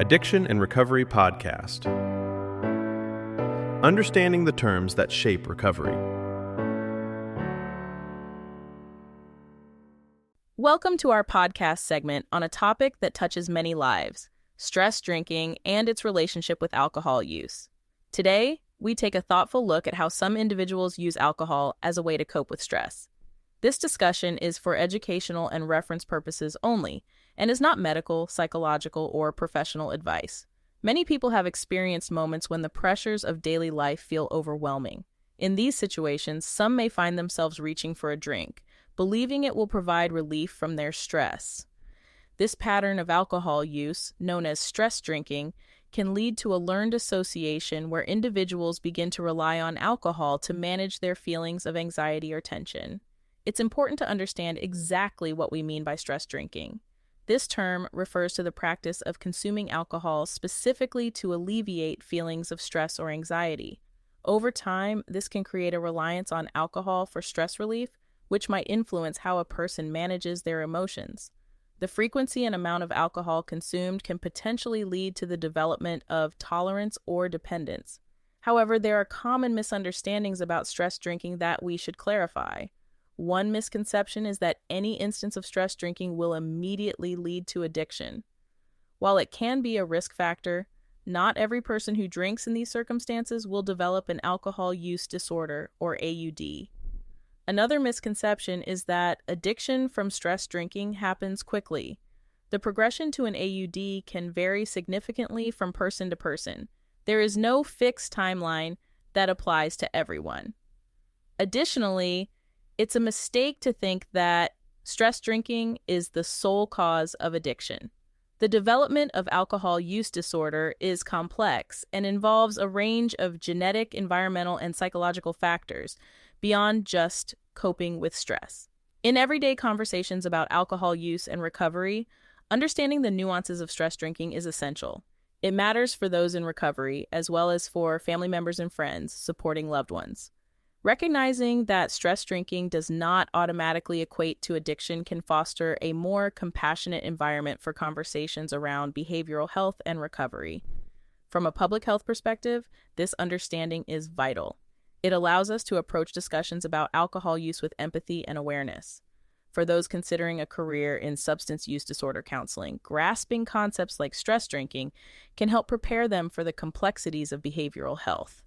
Addiction and Recovery Podcast. Understanding the terms that shape recovery. Welcome to our podcast segment on a topic that touches many lives, stress drinking and its relationship with alcohol use. Today, we take a thoughtful look at how some individuals use alcohol as a way to cope with stress. This discussion is for educational and reference purposes only, and is not medical, psychological, or professional advice. Many people have experienced moments when the pressures of daily life feel overwhelming. In these situations, some may find themselves reaching for a drink, believing it will provide relief from their stress. This pattern of alcohol use, known as stress drinking, can lead to a learned association where individuals begin to rely on alcohol to manage their feelings of anxiety or tension. It's important to understand exactly what we mean by stress drinking. This term refers to the practice of consuming alcohol specifically to alleviate feelings of stress or anxiety. Over time, this can create a reliance on alcohol for stress relief, which might influence how a person manages their emotions. The frequency and amount of alcohol consumed can potentially lead to the development of tolerance or dependence. However, there are common misunderstandings about stress drinking that we should clarify. One misconception is that any instance of stress drinking will immediately lead to addiction. While it can be a risk factor, not every person who drinks in these circumstances will develop an alcohol use disorder, or AUD. Another misconception is that addiction from stress drinking happens quickly. The progression to an AUD can vary significantly from person to person. There is no fixed timeline that applies to everyone. Additionally, it's a mistake to think that stress drinking is the sole cause of addiction. The development of alcohol use disorder is complex and involves a range of genetic, environmental, and psychological factors beyond just coping with stress. In everyday conversations about alcohol use and recovery, understanding the nuances of stress drinking is essential. It matters for those in recovery, as well as for family members and friends supporting loved ones. Recognizing that stress drinking does not automatically equate to addiction can foster a more compassionate environment for conversations around behavioral health and recovery. From a public health perspective, this understanding is vital. It allows us to approach discussions about alcohol use with empathy and awareness. For those considering a career in substance use disorder counseling, grasping concepts like stress drinking can help prepare them for the complexities of behavioral health.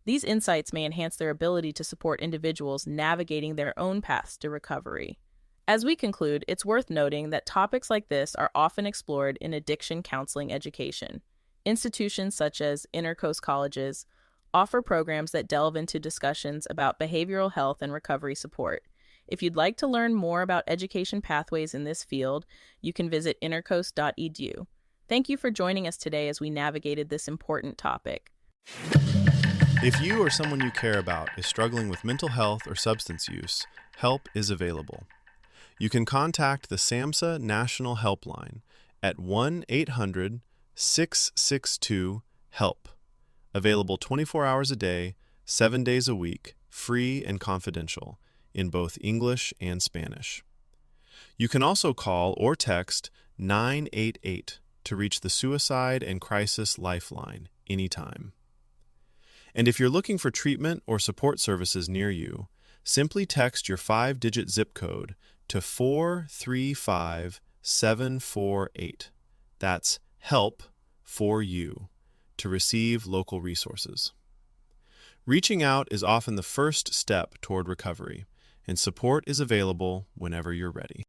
These insights may enhance their ability to support individuals navigating their own paths to recovery. As we conclude, it's worth noting that topics like this are often explored in addiction counseling education. Institutions such as InterCoast colleges offer programs that delve into discussions about behavioral health and recovery support. If you'd like to learn more about education pathways in this field, you can visit intercoast.edu. Thank you for joining us today as we navigated this important topic. If you or someone you care about is struggling with mental health or substance use, help is available. You can contact the SAMHSA National Helpline at 1-800-662-HELP. Available 24 hours a day, 7 days a week, free and confidential, in both English and Spanish. You can also call or text 988 to reach the Suicide and Crisis Lifeline anytime. And if you're looking for treatment or support services near you, simply text your 5-digit zip code to 435748. That's HELP for you to receive local resources. Reaching out is often the first step toward recovery, and support is available whenever you're ready.